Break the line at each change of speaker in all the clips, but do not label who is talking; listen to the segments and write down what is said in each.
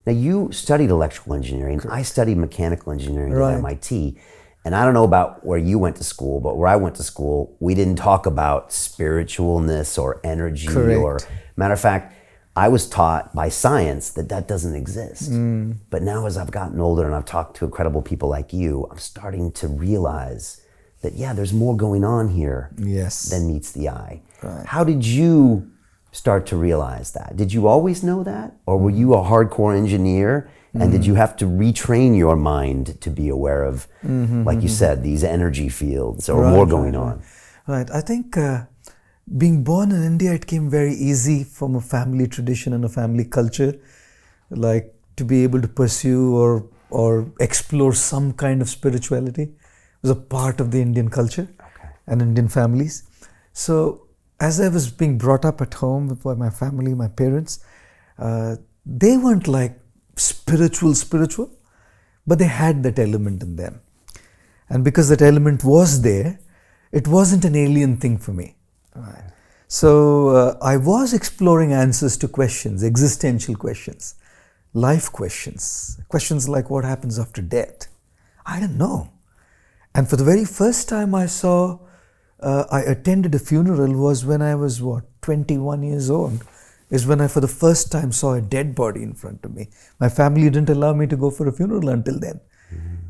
Now, you studied electrical engineering. I studied mechanical engineering at
Right.
MIT. And I don't know about where you went to school, but where I went to school, we didn't talk about spiritualness or energy.
Correct.
Or matter of fact, I was taught by science that that doesn't exist. But now as I've gotten older and I've talked to incredible people like you, I'm starting to realize that, yeah, there's more going on here
Yes.
than meets the eye.
Right.
How did you start to realize that? Did you always know that? Or were you a hardcore engineer? And did you have to retrain your mind to be aware of, like you said, these energy fields or more going on?
Right. I think being born in India, it came very easy from a family tradition and a family culture, like to be able to pursue or explore some kind of spirituality was a part of the Indian culture and Indian families. So as I was being brought up at home by my family, my parents, they weren't like spiritual, but they had that element in them. And because that element was there, it wasn't an alien thing for me. Right. So I was exploring answers to questions, existential questions, life questions, questions like what happens after death. I didn't know. And for the very first time I attended a funeral was when I was 21 years old. Is when I for the first time saw a dead body in front of me. My family didn't allow me to go for a funeral until then.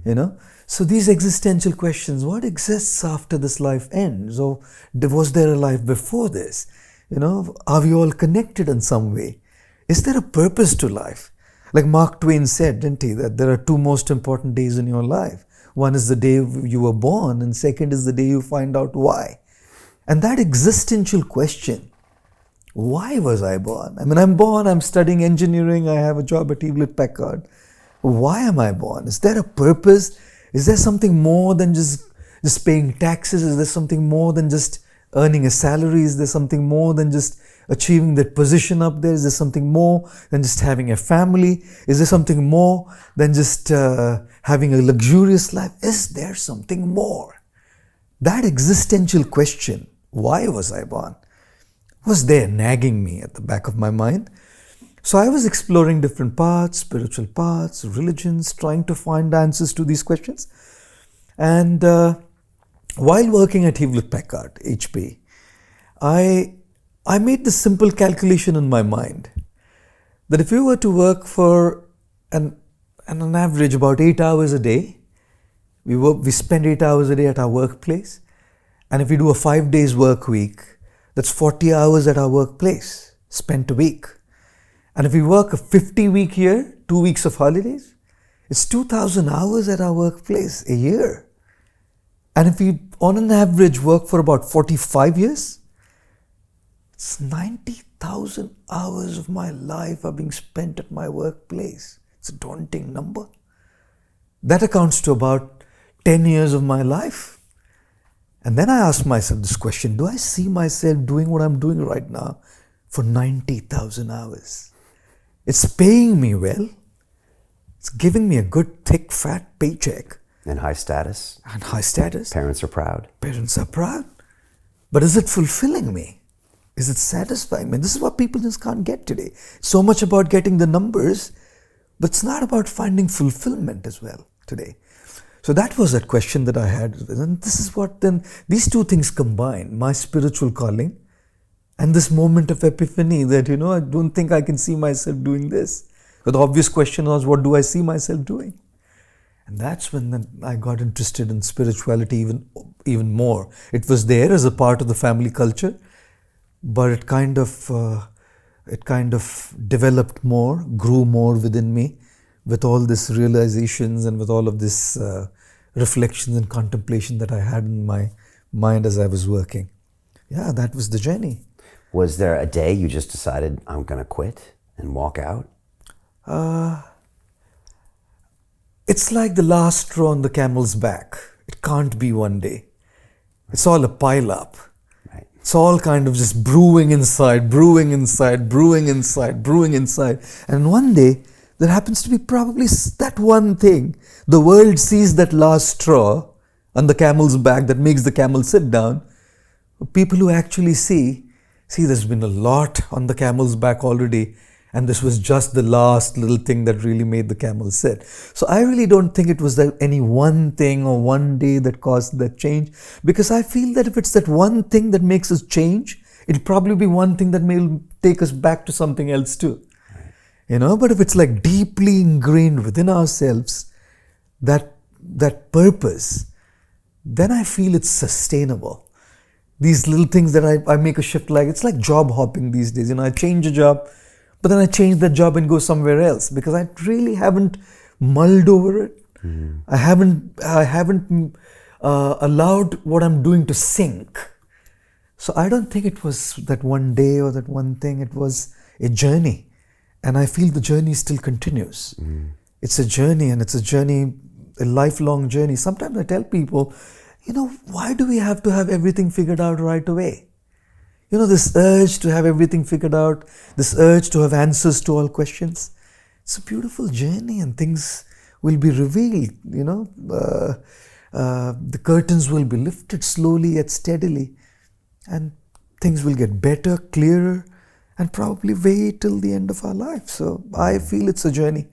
You know? So these existential questions, what exists after this life ends? Or was there a life before this? You know, are we all connected in some way? Is there a purpose to life? Like Mark Twain said, didn't he, that there are two most important days in your life. One is the day you were born, and second is the day you find out why. And that existential question, why was I born? I mean, I'm born, I'm studying engineering, I have a job at Hewlett Packard. Why am I born? Is there a purpose? Is there something more than just paying taxes? Is there something more than just earning a salary? Is there something more than just achieving that position up there? Is there something more than just having a family? Is there something more than just having a luxurious life? Is there something more? That existential question, why was I born, was there nagging me at the back of my mind. So I was exploring different paths, spiritual paths, religions, trying to find answers to these questions. And while working at Hewlett Packard, HP, I made this simple calculation in my mind that if you were to work for an average about 8 hours a day, we spend 8 hours a day at our workplace, and if we do a 5 days work week, that's 40 hours at our workplace, spent a week. And if we work a 50-week year, 2 weeks of holidays, it's 2,000 hours at our workplace a year. And if we, on an average, work for about 45 years, it's 90,000 hours of my life are being spent at my workplace. It's a daunting number. That accounts to about 10 years of my life. And then I asked myself this question, do I see myself doing what I'm doing right now for 90,000 hours? It's paying me well. It's giving me a good, thick, fat paycheck.
And high status.
And high status.
Parents are proud.
Parents are proud. But is it fulfilling me? Is it satisfying me? This is what people just can't get today. So much about getting the numbers, but it's not about finding fulfillment as well today. So that was that question that I had. And this is what then, these two things combine, my spiritual calling and this moment of epiphany that, I don't think I can see myself doing this. But the obvious question was, what do I see myself doing? And that's when I got interested in spirituality even more. It was there as a part of the family culture, but it kind of developed more, grew more within me with all these realizations and with all of this reflections and contemplation that I had in my mind as I was working. Yeah, that was the journey.
Was there a day you just decided, I'm going to quit and walk out?
It's like the last straw on the camel's back. It can't be one day. It's all a pile up.
Right.
It's all kind of just brewing inside. And one day, there happens to be probably that one thing. The world sees that last straw on the camel's back that makes the camel sit down. People who actually see there's been a lot on the camel's back already, And this was just the last little thing that really made the camel sit. So I really don't think it was that any one thing or one day that caused that change, because I feel that if it's that one thing that makes us change, it'll probably be one thing that may take us back to something else too. But if it's like deeply ingrained within ourselves, that purpose, then I feel it's sustainable. These little things that I make a shift, like it's like job hopping these days. I change a job, but then I change that job and go somewhere else because I really haven't mulled over it. I haven't allowed what I'm doing to sink. So I don't think it was that one day or that one thing. It was a journey, and I feel the journey still continues. It's a journey, and it's a lifelong journey. Sometimes I tell people, why do we have to have everything figured out right away? This urge to have everything figured out, this urge to have answers to all questions. It's a beautiful journey, and things will be revealed, the curtains will be lifted slowly yet steadily, and things will get better, clearer, and probably wait till the end of our life. So I feel it's a journey.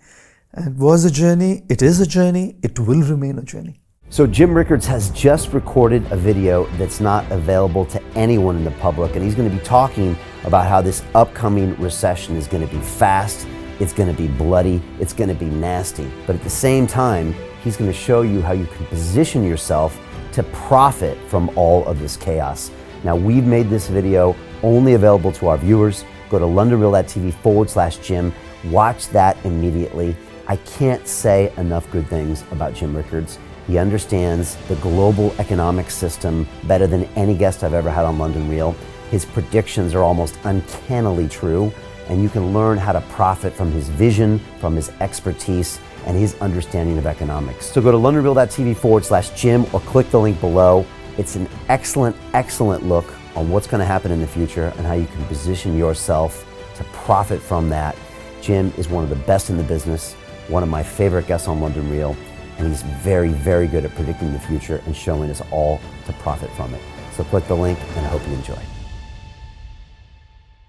And it was a journey, it is a journey, it will remain a journey.
So Jim Rickards has just recorded a video that's not available to anyone in the public, and he's going to be talking about how this upcoming recession is going to be fast, it's going to be bloody, it's going to be nasty. But at the same time, he's going to show you how you can position yourself to profit from all of this chaos. Now, we've made this video only available to our viewers. Go to londonreal.tv/Jim. Watch that immediately. I can't say enough good things about Jim Rickards. He understands the global economic system better than any guest I've ever had on London Real. His predictions are almost uncannily true, and you can learn how to profit from his vision, from his expertise, and his understanding of economics. So go to londonreal.tv/Jim or click the link below. It's an excellent, excellent look on what's going to happen in the future and how you can position yourself to profit from that. Jim is one of the best in the business, one of my favorite guests on London Real, and he's very, very good at predicting the future and showing us all to profit from it. So click the link, and I hope you enjoy.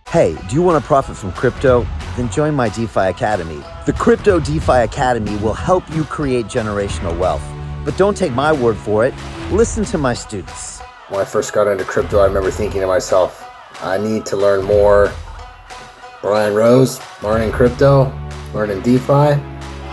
Hey, do you want to profit from crypto? Then join my DeFi Academy. The Crypto DeFi Academy will help you create generational wealth. But don't take my word for it. Listen to my students.
When I first got into crypto, I remember thinking to myself, I need to learn more. Brian Rose, learning crypto, learning DeFi,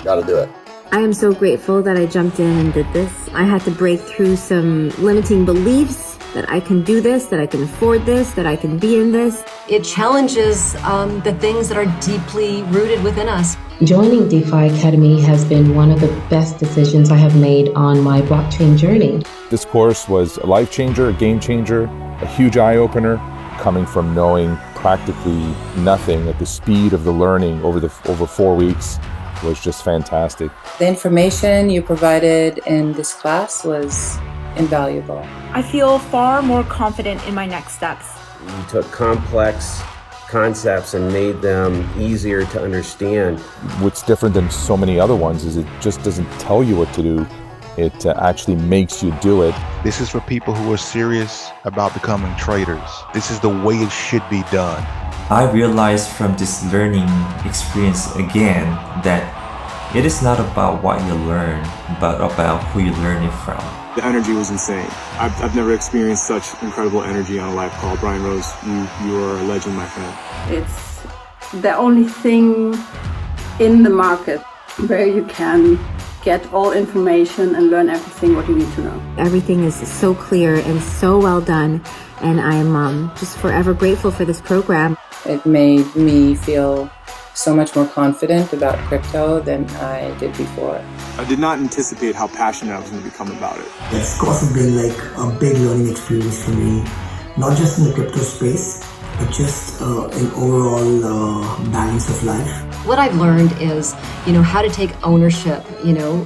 gotta do it.
I am so grateful that I jumped in and did this. I had to break through some limiting beliefs that I can do this, that I can afford this, that I can be in this.
It challenges the things that are deeply rooted within us.
Joining DeFi Academy has been one of the best decisions I have made on my blockchain journey.
This course was a life changer, a game changer, a huge eye-opener, coming from knowing practically nothing at the speed of the learning over 4 weeks was just fantastic.
The information you provided in this class was invaluable.
I feel far more confident in my next steps.
You took complex concepts and made them easier to understand.
What's different than so many other ones is it just doesn't tell you what to do. It actually makes you do it.
This is for people who are serious about becoming traders. This is the way it should be done.
I realized from this learning experience again that it is not about what you learn, but about who you learn it from.
The energy was insane. I've never experienced such incredible energy on a live call. Brian Rose, you are a legend, my friend.
It's the only thing in the market where you can get all information and learn everything what you need to know.
Everything is so clear and so well done, and I am just forever grateful for this program.
It made me feel so much more confident about crypto than I did before.
I did not anticipate how passionate I was going to become about it.
It's also been like a big learning experience for me, not just in the crypto space, but just in overall balance of life.
What I've learned is, how to take ownership,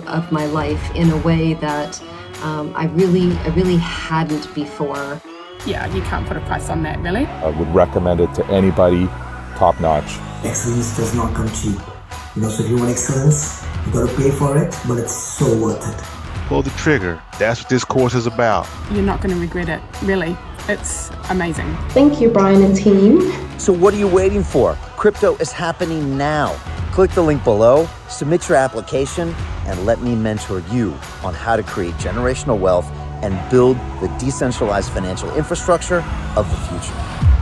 of my life in a way that I really hadn't before.
Yeah, you can't put a price on that, really.
I would recommend it to anybody, top notch.
Excellence does not come cheap. So if you want excellence, you got to pay for it, but it's so worth it.
Pull the trigger. That's what this course is about.
You're not going to regret it, really. It's amazing.
Thank you, Brian and team.
So what are you waiting for? Crypto is happening now. Click the link below, submit your application, and let me mentor you on how to create generational wealth and build the decentralized financial infrastructure of the future.